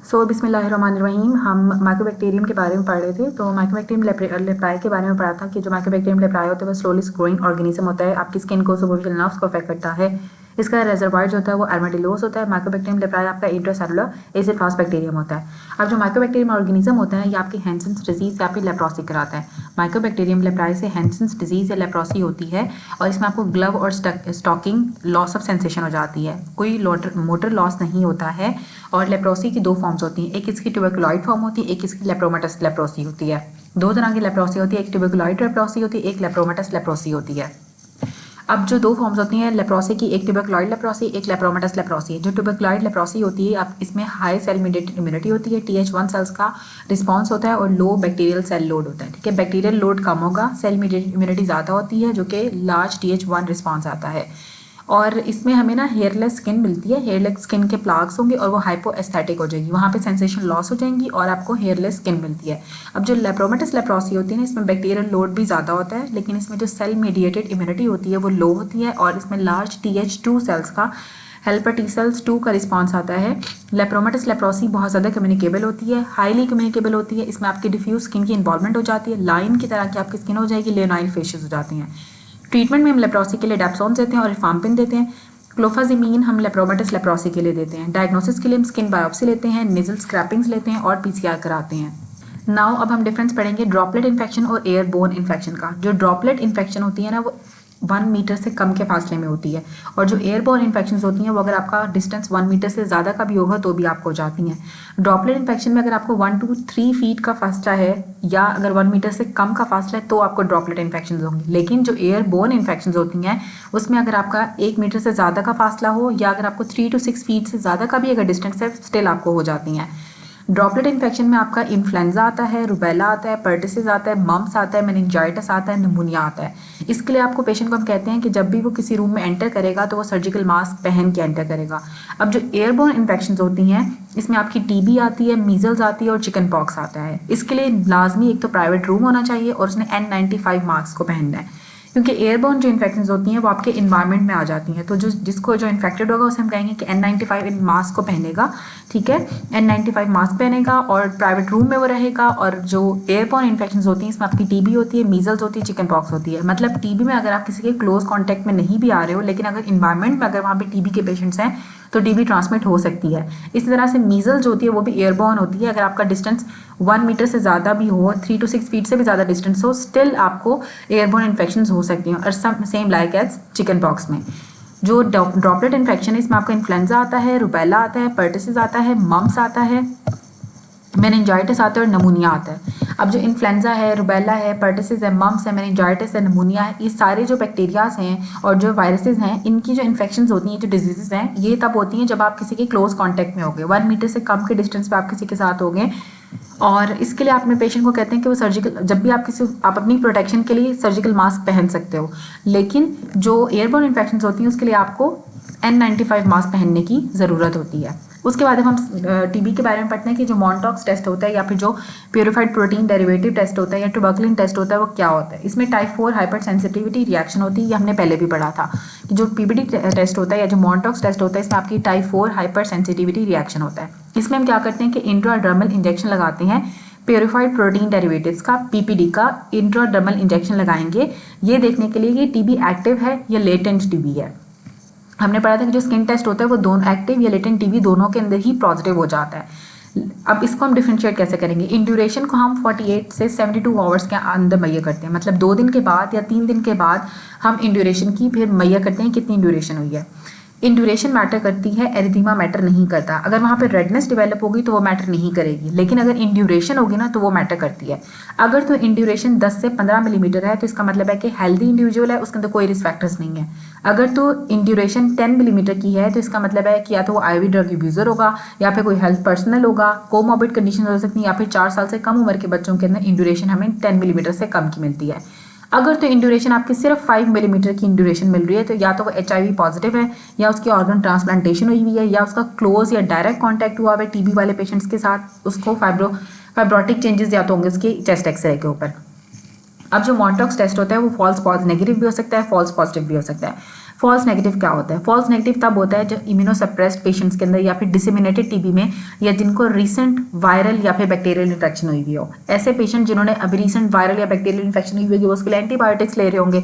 बिस्मिल्लाहिर्रहमानिर्रहीम। हम माइकोबैक्टीरियम के बारे में पढ़ रहे थे। तो माइकोबैक्टीरियम लेप्राई के बारे में पढ़ा था कि जो माइकोबैक्टीरियम लेप्राई होता है वो स्लोली ग्रोइंग ऑर्गेनिज्म होता है, आपकी स्किन को, सुपरफिशियल नर्व्स को अफेक्ट करता है। इसका रेजर्वायर जो होता है वो आर्माडिलोस होता है। माइकोबैक्टीरियम लेप्राई आपका इंट्रासेलुलर एसिड फास्ट बैक्टीरियम होता है। अब जो माइकोबैक्टीरियम ऑर्गेनिज्म होता है ये आपकी हैंसेन्स डिजीज या फिर लेप्रोसी कराता है। माइकोबैक्टीरियम लेप्राई से हैंसेन्स डिजीज या लेप्रोसी होती है और इसमें आपको ग्लव और स्टॉकिंग लॉस ऑफ सेंसेशन हो जाती है, कोई मोटर लॉस नहीं होता है। और लेप्रोसी की दो फॉर्म्स होती हैं, एक इसकी ट्यूबरकुलॉइड फॉर्म होती है, एक इसकी लेप्रोमेटस लेप्रोसी होती है। दो तरह की लेप्रोसी होती है, एक ट्यूबरकुलॉइड लेप्रोसी होती है, एक लेप्रोमेटस लेप्रोसी होती है। अब जो दो फॉर्म्स होती हैं लेप्रोसी की, एक ट्यूबरकुलॉइड लेप्रोसी, एक लेप्रोमेटस लेप्रोसी है। जो ट्यूबरकुलॉइड लेप्रोसी होती है अब इसमें हाई सेल मीडिएटेड इम्यूनिटी होती है, TH1 सेल्स का रिस्पॉन्स होता है और लो बैक्टीरियल सेल लोड होता है। ठीक है, बैक्टीरियल लोड कम होगा, सेल मीडिएटेड इम्यूनिटी ज़्यादा होती है जो कि लार्ज TH1 रिस्पॉन्स आता है। और इसमें हमें ना हेयरलेस स्किन मिलती है, हेयरलेस स्किन के प्लाग्स होंगे और वो हाइपो एस्थेटिक हो जाएगी, वहाँ पे सेंसेशन लॉस हो जाएंगी और आपको हेयरलेस स्किन मिलती है। अब जो लेप्रोमेटस लेप्रोसी होती है ना, इसमें बैक्टीरियल लोड भी ज़्यादा होता है, लेकिन इसमें जो सेल मीडिएटेड इम्यूनिटी होती है वो लो होती है और इसमें लार्ज TH2 सेल्स का, हेल्पर टी सेल्स 2 का रिस्पॉन्स आता है। लेप्रोमेटस लेप्रोसी बहुत ज़्यादा कम्युनिकेबल होती है, हाईली कम्युनिकेबल होती है। इसमें आपकी डिफ्यूज स्किन की इन्वॉल्वमेंट हो जाती है, लाइन की तरह की आपकी स्किन हो जाएगी, लेनाइल फेशियस हो जाती हैं। ट्रीटमेंट में हम लेप्रोसी के लिए डेप्सोन देते हैं और रिफाम्पिन देते हैं। क्लोफाजिमीन हम लेप्रोमेटस लेप्रोसी के लिए देते हैं। डायग्नोसिस के लिए हम स्किन बायोप्सी लेते हैं, नेजल स्क्रैपिंग्स लेते हैं और PCR कराते हैं। नाउ अब हम डिफरेंस पढ़ेंगे ड्रॉपलेट इन्फेक्शन और एयरबोर्न इन्फेक्शन का। जो ड्रॉपलेट इन्फेक्शन होती है ना वो 1 मीटर से कम के फासले में होती है, और जो एयरबोर्न इन्फेक्शन होती हैं वो अगर आपका डिस्टेंस 1 मीटर से ज़्यादा का भी होगा तो भी आपको हो जाती हैं। ड्रॉपलेट इन्फेक्शन में अगर आपको 1 to 3 फीट का फासला है या अगर 1 मीटर से कम का फासला है तो आपको ड्रॉपलेट इन्फेक्शन होंगी। लेकिन जो एयरबोर्न इन्फेक्शन होती हैं उसमें अगर आपका 1 मीटर से ज़्यादा का फासला हो या अगर आपको 3 to 6 फीट से ज़्यादा का भी अगर डिस्टेंस है स्टिल आपको हो जाती हैं। ड्रॉपलेट इन्फेक्शन में आपका इन्फ्लुएंजा आता है, रुबेला आता है, पर्टिसिस आता है, मम्स आता है, मेनिंजाइटिस आता है, निमोनिया आता है। इसके लिए आपको पेशेंट को हम कहते हैं कि जब भी वो किसी रूम में एंटर करेगा तो वो सर्जिकल मास्क पहन के एंटर करेगा। अब जो एयरबोर्न इन्फेक्शन होती हैं इसमें आपकी TB आती है, मीजल्स आती है और चिकन पॉक्स आता है। इसके लिए लाजमी एक तो प्राइवेट रूम होना चाहिए और उसने N95 मास्क को पहनना है, क्योंकि एयरबोर्न जो इन्फेक्शंस होती हैं वो आपके इन्वायरमेंट में आ जाती हैं। तो जिसको जो इन्फेक्टेड होगा उसे हम कहेंगे कि N95 मास्क को पहनेगा। ठीक है, N95 मास्क पहनेगा और प्राइवेट रूम में वो रहेगा। और जो एयरबोर्न इन्फेक्शंस होती हैं इसमें आपकी TB होती है, मीजल्स होती है, चिकन पॉक्स होती है। मतलब TB में अगर आप किसी के क्लोज कॉन्टैक्ट में नहीं भी आ रहे हो, लेकिन अगर इन्वायरमेंट में अगर वहाँ पे TB के पेशेंट्स हैं तो TB ट्रांसमिट हो सकती है। इसी तरह से मीजल्स जो होती है वो भी एयरबोर्न होती है। अगर आपका डिस्टेंस 1 मीटर से ज़्यादा भी हो, 3 to 6 फीट से भी ज़्यादा डिस्टेंस हो, स्टिल आपको एयरबोर्न इन्फेक्शन हो सकती हैं। और same like as chicken pox में जो ड्रॉपलेट इन्फेक्शन है इसमें आपका इन्फ्लुएंजा आता है, रुबेला आता है, पर्टिसिस आता है, मम्स आता है, मेनिंजाइटिस आता है और नमूनिया आता है। अब जो इन्फ्लुएंजा है, रुबेला है, पर्टिसिस है, मम्स है, मेनिंजाइटिस है, नमूनिया है, ये सारे जो बैक्टीरियाज हैं और जो वायरसेस हैं इनकी जो इन्फेक्शंस होती हैं, जो डिजीजेस हैं, ये तब होती हैं जब आप किसी के क्लोज कॉन्टैक्ट में हो गए, 1 मीटर से कम के डिस्टेंस पे आप किसी के साथ हो गए। और इसके लिए आप अपने पेशेंट को कहते हैं कि वो सर्जिकल, जब भी आप अपनी प्रोटेक्शन के लिए सर्जिकल मास्क पहन सकते हो, लेकिन जो एयरबोर्न इन्फेक्शंस होती हैं उसके लिए आपको N95 मास्क पहनने की ज़रूरत होती है। उसके बाद हम TB के बारे में पढ़ते हैं कि जो मॉन्टॉक्स टेस्ट होता है या फिर जो प्योरीफाइड प्रोटीन डेरिवेटिव टेस्ट होता है या ट्यूबरकुलिन टेस्ट होता है वो क्या होता है। इसमें टाइप 4 हाइपर सेंसिटिविटी रिएक्शन होती है, ये हमने पहले भी पढ़ा था कि जो PBD टेस्ट होता है या जो मॉन्टॉक्स टेस्ट होता है इसमें आपकी टाइप 4 हाइपर सेंसिटिविटी रिएक्शन होता है। इसमें हम क्या करते हैं कि इंट्राडर्मल इंजेक्शन लगाते हैं, प्योरीफाइड प्रोटीन डेरिवेटिव्स का PPD का इंट्राडर्मल इंजेक्शन लगाएंगे, ये देखने के लिए कि TB एक्टिव है या लेटेंट TB है। हमने पढ़ा था कि जो स्किन टेस्ट होता है वो दोनों एक्टिव या लेटेंट TB दोनों के अंदर ही पॉजिटिव हो जाता है। अब इसको हम डिफरेंशिएट कैसे करेंगे। इन ड्यूरेशन को हम 48 से 72 आवर्स के अंदर मैयर करते हैं, मतलब 2 दिन के बाद या 3 दिन के बाद हम इन ड्यूरेशन की फिर मैयर करते हैं कितनी ड्यूरेशन हुई है। इन ड्यूरेशन मैटर करती है, एरिथीमा मैटर नहीं करता। अगर वहाँ पे रेडनेस डेवलप होगी तो वो मैटर नहीं करेगी, लेकिन अगर इन ड्यूरेशन होगी ना तो वो मैटर करती है। अगर तो इन ड्यूरेशन 10 से 15 मिलीमीटर है तो इसका मतलब है कि हेल्दी इंडिविजुअल है, उसके अंदर कोई रिस्क फैक्टर्स नहीं है। अगर तो इन ड्यूरेशन 10 मिलीमीटर की है तो इसका मतलब है कि या तो वो IV ड्रग यूजर होगा या फिर कोई हेल्थ पर्सनल होगा, कोमॉर्बिड कंडीशन हो सकती है, या फिर 4 साल से कम उम्र के बच्चों के अंदर इन ड्यूरेशन हमें 10 मिलीमीटर से कम की मिलती है। अगर तो इंड्यूरेशन आपकी सिर्फ 5 मिलीमीटर की इंड्यूरेशन मिल रही है तो या तो वो HIV पॉजिटिव है या उसकी ऑर्गन ट्रांसप्लांटेशन हुई हुई है या उसका क्लोज या डायरेक्ट कॉन्टैक्ट हुआ है TB वाले पेशेंट्स के साथ, उसको फाइब्रोटिक चेंजेस या तो होंगे उसके चेस्ट एक्सरे के ऊपर। अब जो मॉन्टॉक्स टेस्ट होता है वो फॉल्स नेगेटिव भी हो सकता है, फॉल्स पॉजिटिव भी हो सकता है। फॉल्स नेगेटिव क्या होता है? फॉल्स नेगेटिव तब होता है जब इम्यूनोसप्रेस्ड पेशेंट्स के अंदर या फिर डिसेमिनेटेड टीबी में या जिनको रीसेंट वायरल या फिर बैक्टीरियल इन्फेक्शन हुई हुई हो। ऐसे पेशेंट जिन्होंने अभी रीसेंट वायरल या बैक्टीरियल इन्फेक्शन हुई हुई है उसके लिए एंटीबायोटिक्स ले रहे होंगे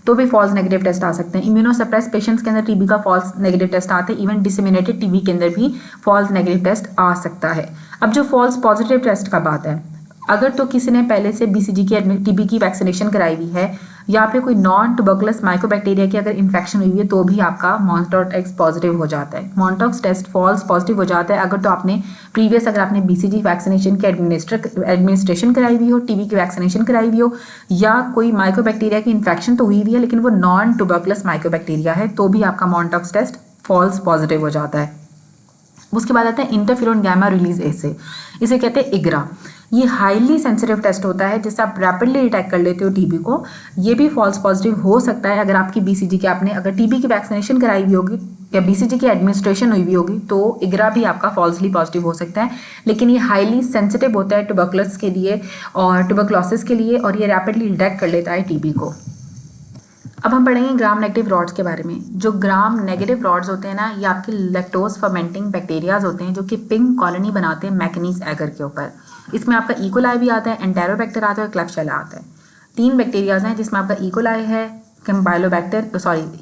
तो भी फॉल्स नेगेटिव टेस्ट आ सकते हैं। इम्यूनोसप्रेस्ड पेशेंट्स के अंदर टीबी का फॉल्स नेगेटिव टेस्ट आते हैं। इवन डिसेमिनेटेड टीबी के अंदर भी फॉल्स नेगेटिव टेस्ट आ सकता है। अब जो फॉल्स पॉजिटिव टेस्ट का बात है, अगर तो किसी ने पहले से बीसीजी की टीबी की वैक्सीनेशन कराई हुई है या फिर कोई नॉन ट्यूबरकुलस माइकोबैक्टीरिया की अगर इन्फेक्शन हुई है तो भी आपका मॉन्टॉक्स पॉजिटिव हो जाता है। मॉन्टॉक्स टेस्ट फॉल्स पॉजिटिव हो जाता है अगर तो आपने प्रीवियस अगर आपने बीसीजी वैक्सीनेशन की एडमिनिस्ट्रेशन कराई हुई हो, टीबी की वैक्सीनेशन कराई हुई हो या कोई माइकोबैक्टीरिया की इन्फेक्शन तो हुई हुई है लेकिन वो नॉन ट्यूबरकुलस माइकोबैक्टीरिया है तो भी आपका मॉन्टॉक्स टेस्ट फॉल्स पॉजिटिव हो जाता है। उसके बाद आता है इंटरफेरोन गामा रिलीज एसे, इसे कहते हैं इग्रा। ये हाईली सेंसिटिव टेस्ट होता है जिससे आप रैपिडली डिटेक्ट कर लेते हो टीबी को। ये भी फॉल्स पॉजिटिव हो सकता है अगर आपकी बीसीजी की आपने अगर टीबी की वैक्सीनेशन कराई हुई होगी या बीसीजी की एडमिनिस्ट्रेशन हुई हुई होगी तो इग्रा भी आपका फॉल्सली पॉजिटिव हो सकता है। लेकिन ये हाईली सेंसिटिव होता है ट्यूबरकुलोसिस के लिए और ट्यूबरकुलोसिस के लिए और ये रैपिडली डिटेक्ट कर लेता है टीबी को। अब हम पढ़ेंगे ग्राम नेगेटिव रॉड्स के बारे में। जो ग्राम नेगेटिव रॉड्स होते हैं ना, ये आपके लैक्टोज फर्मेंटिंग बैक्टीरियाज होते हैं जो कि पिंक कॉलोनी बनाते हैं मैकनीज एगर के ऊपर। इसमें आपका इकोलाई भी आता है, एंटेरोबैक्टर आता है और क्लेब्सिएला आता है। 3 बैक्टीरियाज हैं जिसमें आपका इकोलाई है,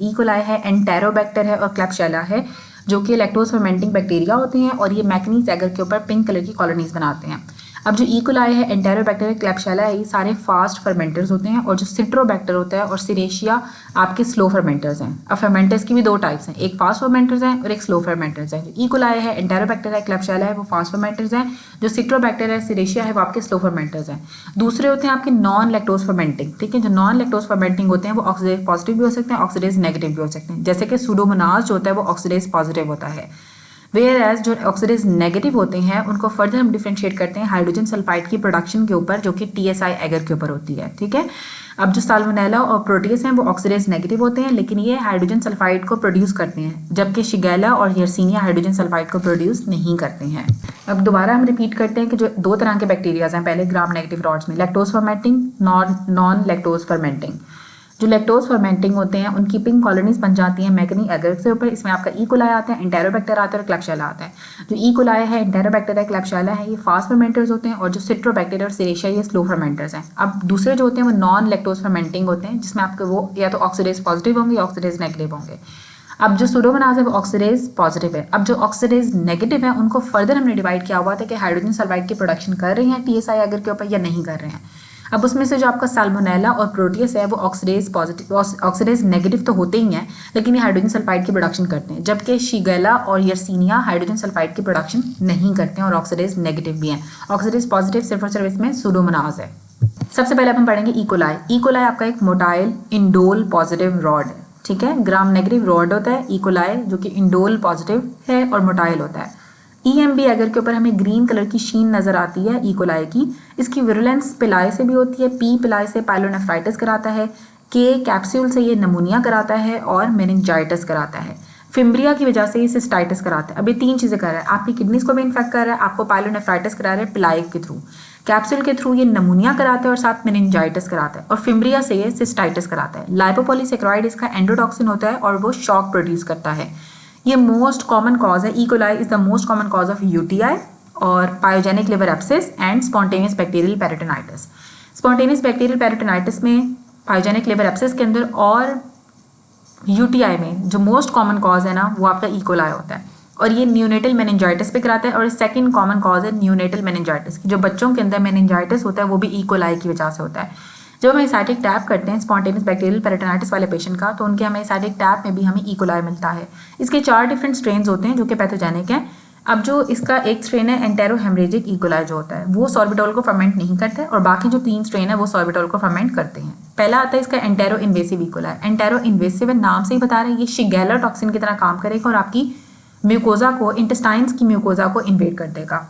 इकोलाई है, एंटेरोबैक्टर है और क्लेब्सिएला है जो कि लैक्टोज फर्मेंटिंग बैक्टीरिया होते हैं और ये मैकनीज एगर के ऊपर पिंक कलर की कॉलोनीज बनाते हैं। अब जो इकोलाई है, एंटेरोबैक्टर है, क्लेब्सिएला है, ये सारे फास्ट फर्मेंटर्स होते हैं और जो सिट्रोबैक्टर होता है और सिरेशिया आपके स्लो फर्मेंटर्स हैं। अब फर्मेंटर्स की भी 2 टाइप्स हैं, एक फास्ट फर्मेंटर्स हैं और एक स्लो फर्मेंटर्स हैं। जो इकोलाई है, एंटेरोबैक्टर है, क्लेब्सिएला है वो फास्ट फर्मेंटर्स हैं। जो सिट्रोबैक्टर है, सिरेशिया है वो आपके स्लो फर्मेंटर्स हैं। दूसरे होते हैं आपके नॉन लैक्टोज फर्मेंटिंग, ठीक है। जो नॉन लैक्टोज फर्मेंटिंग होते हैं वो ऑक्सीडेज पॉजिटिव भी हो सकते हैं, ऑक्सीडेज नेगेटिव भी हो सकते हैं। जैसे कि सूडोमोनास जो होता है वो ऑक्सीडेज पॉजिटिव होता है। वेयर एज जो ऑक्सीडेज नेगेटिव होते हैं उनको फर्दर हम डिफरेंशिएट करते हैं हाइड्रोजन सल्फाइड की प्रोडक्शन के ऊपर जो कि टीएसआई एगर के ऊपर होती है, ठीक है। अब जो साल्मोनेला और प्रोटियस हैं वो ऑक्सीडेज नेगेटिव होते हैं लेकिन ये हाइड्रोजन सल्फाइड को प्रोड्यूस करते हैं, जबकि शिगेला और यर्सीनिया हाइड्रोजन सल्फाइड को प्रोड्यूस नहीं करते हैं। अब दोबारा हम रिपीट करते हैं कि जो 2 तरह के बैक्टीरियाज हैं पहले ग्राम नेगेटिव रॉड्स में, lactose fermenting, non lactose fermenting. जो लैक्टोज फर्मेंटिंग होते हैं उनकी पिंक कॉलोनीज बन जाती हैं मैकनी एगर के ऊपर। इसमें आपका इकोलाई आता है, एंटेरोबैक्टर आता है और क्लेब्सिएला आता है। जो इकोलाई है, एंटेरोबैक्टर है, क्लेब्सिएला है ये फास्ट फर्मेंटर्स होते हैं और जो सिट्रोबैक्टर और सिरेशिया ये स्लो फर्मेंटर्स हैं। अब दूसरे जो होते हैं वो नॉन लैक्टोज फर्मेंटिंग होते हैं जिसमें आपके वो या तो ऑक्सीडेज पॉजिटिव होंगे या ऑक्सीडेज नेगेटिव होंगे। अब जो सूडोमोनास है वो ऑक्सीडेज पॉजिटिव है। अब जो ऑक्सीडेज नेगेटिव है उनको फर्दर हमने डिवाइड किया हुआ था कि हाइड्रोजन सल्फाइड की प्रोडक्शन कर रहे हैं टीएसआई एगर के ऊपर या नहीं कर रहे हैं। अब उसमें से जो आपका साल्मोनेला और प्रोटियस है वो ऑक्सीडेज नेगेटिव तो होते ही हैं लेकिन ये हाइड्रोजन सल्फाइड की प्रोडक्शन करते हैं, जबकि शिगेला और यर्सीनिया हाइड्रोजन सल्फाइड की प्रोडक्शन नहीं करते हैं और ऑक्सीडेज नेगेटिव भी हैं। ऑक्सीडेज पॉजिटिव सिर्फ और सिर्फ इसमें सूडोमोनास है। सबसे पहले हम पढ़ेंगे इकोलाई। इकोलाई आपका एक मोटाइल इंडोल पॉजिटिव रॉड, ठीक है। ग्राम नेगेटिव रॉड होता है इकोलाई जो कि इंडोल पॉजिटिव है और मोटाइल होता है। ईएमबी एगर के ऊपर हमें ग्रीन कलर की शीन नजर आती है इकोलाई की। इसकी विरुलेंस पिलाई से भी होती है, पी पिलाई से पाइलोनेफ्राइटिस कराता है, के कैप्सूल से ये नमूनिया कराता है और मेनिंजाइटिस कराता है, फिम्ब्रिया की वजह से ये सिस्टाइटिस कराता है। अब ये 3 चीज़ें कर रहा है, आपकी किडनीज को भी इन्फेक्ट कर रहा है, आपको पाइलोनेफ्राइटिस करा रहा है पिलाई के थ्रू, कैप्सूल के थ्रू ये नमूनिया कराता है और साथ मेनिंजाइटिस कराता है और फिम्ब्रिया से ये सिस्टाइटिस कराता है। लाइपोपॉलीसेकेराइड इसका एंडोटॉक्सिन होता है और वो शॉक प्रोड्यूस करता है। ये मोस्ट कॉमन कॉज है, E coli is the most common cause of UTI और pyogenic liver abscess and spontaneous bacterial peritonitis. Spontaneous bacterial peritonitis में, पायोजेनिक लिवर एब्सेस के अंदर और यूटीआई में जो मोस्ट कॉमन कॉज है ना वो आपका इकोलाई होता है और ये न्यूनेटल मेनिंजाइटिस पे कराता है। और सेकंड कॉमन कॉज है न्यूनेटल मेनिंजाइटिस की, जो बच्चों के अंदर मेनिंजाइटिस होता है वो भी इकोलाई की वजह से होता है। जब हम एसाइटिक टैप करते हैं स्पॉन्टेनियस बैक्टीरियल पेरिटोनाइटिस वाले पेशेंट का तो उनके हमें एसाइटिक टैप में भी हमें इकोलाई मिलता है। इसके 4 डिफरेंट स्ट्रेन्स होते हैं जो कि पैथोजेनिक हैं। अब जो इसका एक स्ट्रेन है एंटेरोहेमरेजिक इकोलाई जो होता है वो सॉर्बिटॉल को फर्मेंट नहीं करता है और बाकी जो 3 स्ट्रेन है वो सॉर्बिटॉल को फर्मेंट करते हैं। पहला आता है इसका enteroinvasive E coli. Enteroinvasive नाम से ही बता रहे हैं ये शिगेला टॉक्सिन की तरह काम करेगा और आपकी म्यूकोजा को, इंटेस्टाइन्स की म्यूकोजा को इन्वेड कर देगा।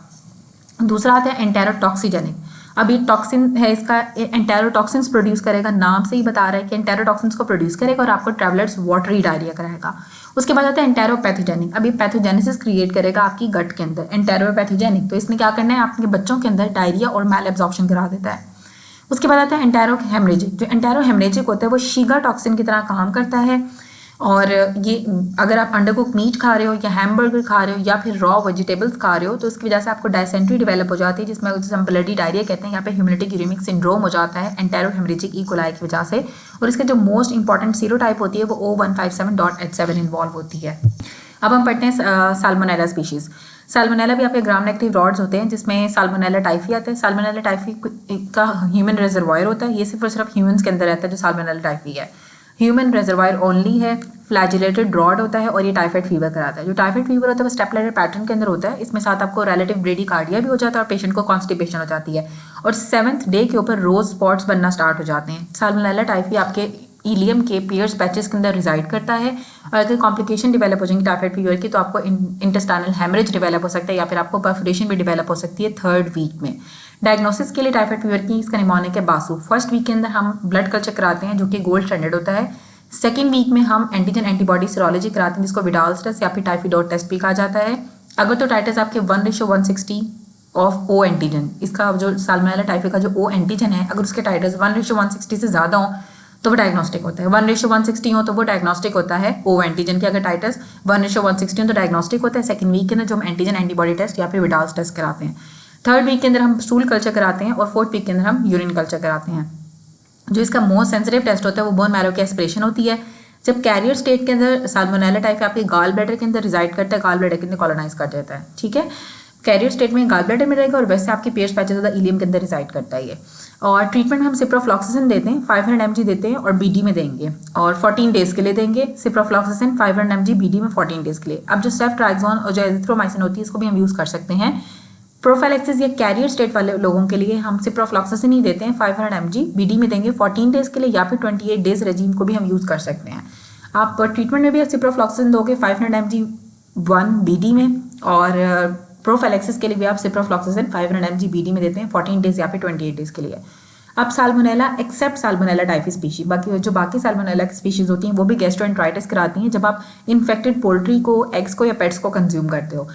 दूसरा आता है एंटेरोटॉक्सिजेनिक। अभी टॉक्सिन है इसका, एंटेरोटॉक्सिन्स प्रोड्यूस करेगा, नाम से ही बता रहा है कि एंटेरोटॉक्सिन्स को प्रोड्यूस करेगा और आपको ट्रैवलर्स वाटरी डायरिया कराएगा। उसके बाद आता है एंटेरोपैथोजेनिक। अभी पैथोजेनेसिस क्रिएट करेगा आपकी गट के अंदर, एंटेरोपैथोजेनिक। तो इसने क्या करना है, आपके बच्चों के अंदर डायरिया और मैल एब्जॉर्प्शन करा देता है। उसके बाद आता है एंटेरोहेमरेजिक। जो एंटेरोहेमरेजिक होता है वो शीगा टॉक्सिन की तरह काम करता है और ये अगर आप अंडर कुक मीट खा रहे हो या हैमबर्गर खा रहे हो या फिर रॉ वेजिटेबल्स खा रहे हो तो इसकी वजह से आपको डायसेंट्री डेवलप हो जाती है, जिसमें हम ब्लडी डायरिया कहते हैं। यहाँ पे ह्यूमिलिटिक यूरेमिक सिंड्रोम हो जाता है एंटेरो हेमरेजिक ई कोलाई की वजह से। और इसके जो मोस्ट इंपॉर्टेंट सीरोटाइप होती है वो O157.H7 इन्वॉल्व होती है। अब हम पढ़ते हैं साल्मोनेला स्पीशीज़। साल्मोनेला भी आपके ग्राम नेगेटिव रॉड्स होते हैं, जिसमें साल्मोनेला टाइफी आता है। साल्मोनेला टाइफी का ह्यूमन रिजर्वायर होता है, ये सिर्फ और सिर्फ ह्यूमन्स के अंदर रहता है जो साल्मोनेला टाइफी है। ह्यूमन रिजर्वायर ओनली है, फ्लैजिलेटेड रॉड होता है और ये टाइफाइड फीवर कराता है। जो टाइफाइड फीवर होता है वो स्टेपलर पैटर्न के अंदर होता है, इसमें साथ आपको रिलेटिव ब्रेडिकार्डिया भी हो जाता है और पेशेंट को कॉन्स्टिपेशन हो जाती है और 7th डे के ऊपर रोज स्पॉट्स बनना स्टार्ट हो जाते हैं। साल्मोनेला टाइफी आपके इलियम के पियर्स पैचेस के अंदर रिजाइड करता है और अगर कॉम्प्लिकेशन डेवलप हो जाएंगी टाइफाइड फीवर की तो आपको इंटेस्टाइनल हेमरेज डेवलप हो सकता है या फिर आपको परफोरेशन भी डेवलप हो सकती है 3rd वीक में। डायग्नोसिस के लिए टाइफाइड फीवर की इसका निमोनिक है बासु। 1st वीक के अंदर हम ब्लड कल्चर कराते हैं जो कि गोल्ड स्टैंडर्ड होता है। 2nd वीक में हम एंटीजन एंटीबॉडी सीरोलॉजी कराते हैं जिसको विडाल्स टेस्ट या फिर टाइफिडोड टेस्ट भी कहा जाता है। अगर तो टाइटर्स आपके 1:160 ऑफ ओ एंटीजन, इसका जो साल्मोनेला टाइफी का जो ओ एंटीजन है अगर उसके टाइटर्स 1:160 से ज़्यादा हो तो वो डायग्नोस्टिक होता है। 1:160 हो तो वो डायग्नोस्टिक होता है ओ एंटीजन के। अगर टाइटर्स 1:160 हो तो डायग्नोस्टिक होता है 2nd वीक के अंदर जो हम एंटीजन एंटीबॉडी टेस्ट या फिर विडाल्स टेस्ट कराते हैं। 3rd वीक के अंदर हम स्टूल कल्चर कराते हैं और 4th वीक के अंदर हम यूरिन कल्चर कराते हैं। जो इसका मोस्ट सेंसिटिव टेस्ट होता है वो बोन मैरो की एस्पिरेशन होती है। जब कैरियर स्टेट के अंदर साल्मोनेला टाइफी आपके गाल ब्लैडर के अंदर रिजाइड करता है, गाल ब्लैडर के अंदर कॉलोनाइज कर देता है, ठीक है। कैरियर स्टेट में गाल ब्लैडर में रहेगा और वैसे आपके पियर्स पैचेस ज़्यादा इलियम के अंदर रिजाइड करता है ये। और ट्रीटमेंट में हम सिप्रोफ्लॉक्सिसिन देते हैं 500 mg देते हैं और बीडी में देंगे और 14 डेज के लिए देंगे। सिप्रोफ्लॉक्सिसिन 500 mg बीडी में 14 डेज के लिए। अब जो सेफ्ट्राइक्सोन और जो एजिथ्रोमाइसिन होती है इसको भी हम यूज़ कर सकते हैं। प्रोफाइलैक्सिस या कैरियर स्टेट वाले लोगों के लिए हम सिप्रोफ्लॉक्सिसिन ही देते हैं 500 mg बीडी में देंगे 14 डेज के लिए या फिर 28 डेज रेजीम को भी हम यूज़ कर सकते हैं। आप ट्रीटमेंट में भी सिप्रोफ्लॉक्सिसिन दोगे 500 mg 1 बीडी में और प्रोफाइलैक्सिस के लिए भी आप सिप्रोफ्लॉक्सिसिन 500 mg बीडी में देते हैं 14 डेज या फिर 28 डेज के लिए। अब Salmonella except Salmonella typhi species, बाकी साल्मोनेला की स्पीशीज होती हैं वो भी गैस्ट्रोएंटराइटिस कराती हैं जब आप इन्फेक्टेड पोल्ट्री को, एग्स को या पेट्स को कंज्यूम करते हो।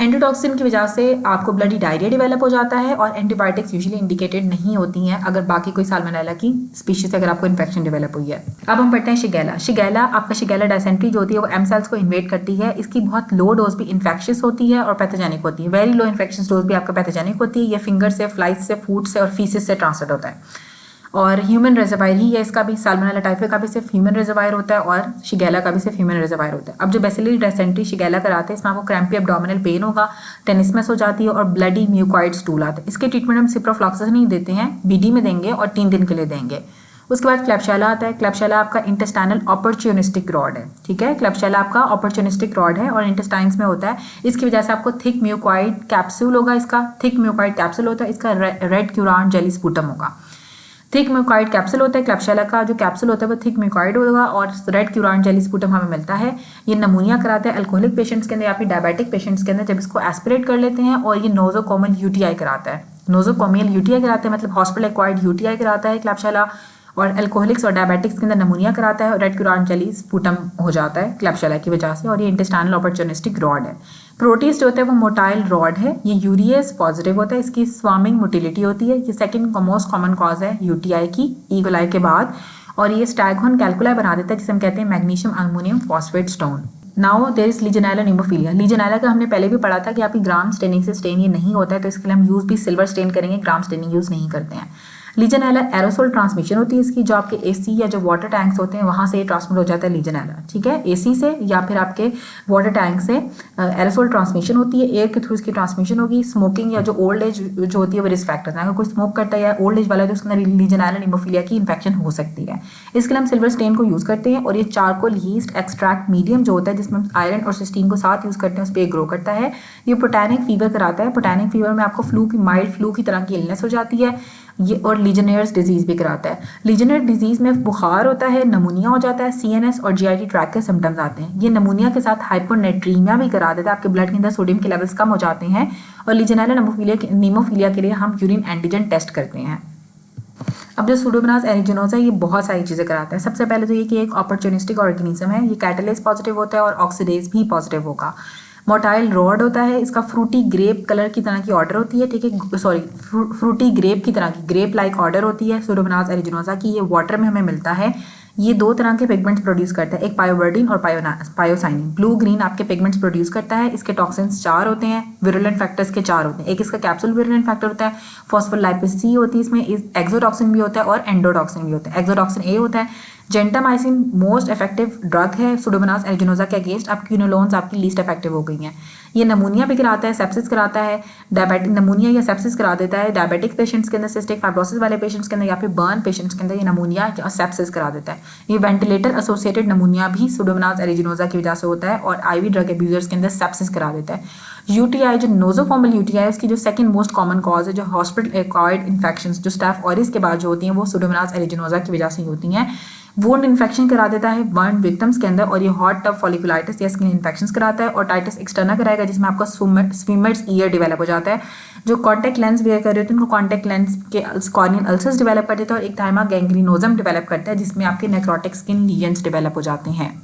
एंटीटॉक्सिन की वजह से आपको ब्लडी डायरिया डेवलप हो जाता है और एंटीबायोटिक्स यूजुअली इंडिकेटेड नहीं होती हैं अगर बाकी कोई साल्मोनेला की स्पीशीज से अगर आपको इन्फेक्शन डेवलप हुई है। अब हम पढ़ते हैं शिगेला। आपका शिगेला डायसेंट्री जो होती है वो एम सेल्स को इन्वेट करती है। इसकी बहुत लो डोज भी इन्फेक्शियस होती है और पैथोजेनिक होती है। वेरी लो इन्फेक्शियस डोज भी आपका पैथोजेनिक होती है। ये फिंगर से, फ्लाइज से, फूड से और फीसिस से ट्रांसफर होता है और ह्यूमन रिजर्वायर ही है इसका भी। साल्मोनेला टाइफी का भी सिर्फ ह्यूमन रिजर्वायर होता है और शिगेला का भी सिर्फ ह्यूमन रिजर्वायर होता है। अब जो बेसिलरी डायसेंट्री शिगेला कराते हैं इसमें आपको क्रैम्पी एब्डोमिनल पेन होगा, टेनिसमस हो जाती है और ब्लडी म्यूकॉइड स्टूल आता है। इसके ट्रीटमेंट हम सिप्रोफ्लॉक्सिसिन ही देते हैं, बीडी में देंगे और 3 दिन के लिए देंगे। उसके बाद क्लेब्सियला आता है। क्लेब्सियला आपका इंटेस्टाइनल अपॉर्चुनिस्टिक रॉड है, ठीक है। क्लेब्सियला आपका अपॉर्चुनिस्टिक रॉड है और इंटेस्टाइन्स में होता है। इसकी वजह से आपको थिक म्यूकॉइड कैप्सूल होगा, इसका थिक म्यूकॉइड कैप्सूल होता है। इसका रेड क्यूरान जेली स्पूटम होगा। थिक म्यूकॉइड कैप्सूल होता है। क्लेब्सियला का जो कैप्सूल होता है वो थिक म्यूकॉइड होगा और रेड क्यूरान जेली स्पूटम हमें मिलता है। ये नमूनिया कराते हैं अल्कोहलिक पेशेंट्स के अंदर या फिर डायबिटिक पेशेंट्स के अंदर जब इसको एस्पिरेट कर लेते हैं। और ये नोजोकोमल यूटीआई कराता है, नोजोकोमियल यूटीआई कराते हैं मतलब हॉस्पिटल एक्वायर्ड यूटीआई कराता है क्लेब्सियला। और अल्कोहलिक्स और डायबिटिक्स के अंदर नमूनिया कराता है और रेड क्यूरान जेली स्पूटम हो जाता है क्लेब्सियला की वजह से। और ये इंटेस्टाइनल अपॉर्चुनिस्टिक रॉड है। प्रोटीज जो होता है वो मोटाइल रॉड है। ये यूरियस पॉजिटिव होता है। इसकी स्वामिंग मोटिलिटी होती है। ये सेकंड मोस्ट कॉमन कॉज है यूटीआई की, ई कोलाई के बाद। और ये स्टैगहोर्न कैल्कुलाई बना देता है जिसे हम कहते हैं magnesium aluminium phosphate stone. Now there is legionella pneumophila. Legionella का हमने पहले भी पढ़ा था कि आपकी ग्राम स्टेनिंग से स्टेन ये नहीं होता है तो इसके लिए हम यूज भी सिल्वर स्टेन करेंगे, ग्राम स्टेनिंग यूज नहीं करते हैं। लीजेनाइला एरोसोल ट्रांसमिशन होती है इसकी, जो आपके एसी या जो वाटर टैंक्स होते हैं वहां से ट्रांसमिट हो जाता है लीजेनाइला, ठीक है। एसी से या फिर आपके वाटर टैंक से एरोसोल ट्रांसमिशन होती है, एयर के थ्रू इसकी ट्रांसमिशन होगी। स्मोकिंग या जो ओल्ड एज जो होती है वो रिस्क फैक्टर है। अगर कोई स्मोक करता है या ओल्ड एज वाला है तो उसके अंदर लीजेनाइला नीमोफिलिया की इन्फेक्शन हो सकती है। इसके लिए हम सिल्वर स्टेन को यूज करते हैं और ये चारकोल यीस्ट एक्सट्रैक्ट मीडियम जो होता है जिसमें हम आयरन और सिस्टीन को साथ यूज करते हैं उस पर ग्रो करता है। ये पोटैनिक फीवर कराता है। पोटैनिक फीवर में आपको फ्लू की, माइल्ड फ्लू की तरह की इलनेस हो जाती है ये। और लीजेनियर्स डिजीज भी कराता है। लीजेनियर डिजीज में बुखार होता है, नमूनिया हो जाता है, सीएनएस और जीआईटी ट्रैक के सिम्टम्स आते हैं। ये नमूनिया के साथ हाइपोनेट्रीमिया भी करा देता है, आपके ब्लड के अंदर सोडियम के लेवल्स कम हो जाते हैं। और लीजेनाइला नीमोफिलिया के लिए हम यूरिन एंटीजन टेस्ट करते हैं। अब जो सूडोमोनास एरिजिनोसा ये बहुत सारी चीज़ें कराता है। सबसे पहले तो ये कि एक अपॉर्चुनिस्टिक ऑर्गेनिज्म है, ये कैटालेज पॉजिटिव होता है और ऑक्सीडेज भी पॉजिटिव होगा। मोटाइल रॉड होता है, इसका फ्रूटी ग्रेप कलर की तरह की ऑर्डर होती है, ठीक है, सॉरी फ्रूटी ग्रेप की तरह की, ग्रेप लाइक ऑर्डर होती है सूडोमोनास एरिजिनोसा की। ये वाटर में हमें मिलता है। ये दो तरह के पिगमेंट्स प्रोड्यूस करता है, एक पायोवर्डिन और पायोसाइनिन। ब्लू ग्रीन आपके पिगमेंट्स प्रोड्यूस करता है। इसके टॉक्सिन्स 4 होते हैं, विरुलेंट फैक्टर्स के 4 होते हैं। एक इसका कैप्सूल विरुलेंट फैक्टर होता है, फॉस्फोलाइपेज सी होती है, इसमें एक्सोटॉक्सिन भी होता है और एंडोटॉक्सिन भी होता है। एक्सोटॉक्सिन ए होता है। जेंटामाइसिन मोस्ट इफेक्टिव ड्रग है सुडोमोनास एरिजिनोसा के अगेंस्ट। आपकी क्विनोलोन्स आपकी लीस्ट इफेक्टिव हो गई हैं। ये नमूनिया भी कराता है, सेप्सिस कराता है, डायबिटिक नमूनिया या सेप्सिस करा देता है डायबिटिक पेशेंट्स के अंदर, सिस्टिक फाइब्रोसिस वाले पेशेंट्स के अंदर या फिर बर्न पेशेंट्स के अंदर ये नमूनिया या सेप्सिस करा देता है। ये वेंटिलेटर एसोसिएटेड नमूनिया भी सुडोमोनास एरिजिनोसा की वजह से होता है और आईवी ड्रग एब्यूजर्स के अंदर सेप्सिस करा देता है। यूटीआई जो नोजोफॉर्मल यूटीआई उसकी जो सेकंड मोस्ट कॉमन कॉज है, जो हॉस्पिटल एक्वायर्ड इन्फेक्शंस जो स्टाफ ऑरिस के बाद जो होती हैं वो सुडोमोनास एरिजिनोसा की वजह से होती हैं। वुंड इन्फेक्शन करा देता है बर्न विक्टिम्स के अंदर, और ये हॉट टब फॉलिकुलाइटिस या स्किन इन्फेक्शंस कराता है, और टाइटिस एक्सटर्ना कराएगा जिसमें आपका स्विमर्स ईयर डेवलप हो जाता है। जो कॉन्टैक्ट लेंस वेयर कर रहे होते हैं उनको कॉन्टैक्ट लेंस के कॉर्नियल अल्सर्स डेवलप कर देता है, और एक थाइमा गैंग्रीनोजम डेवलप करता है जिसमें आपके नेक्रोटिक स्किन लीजन्स डेवलप हो जाते हैं।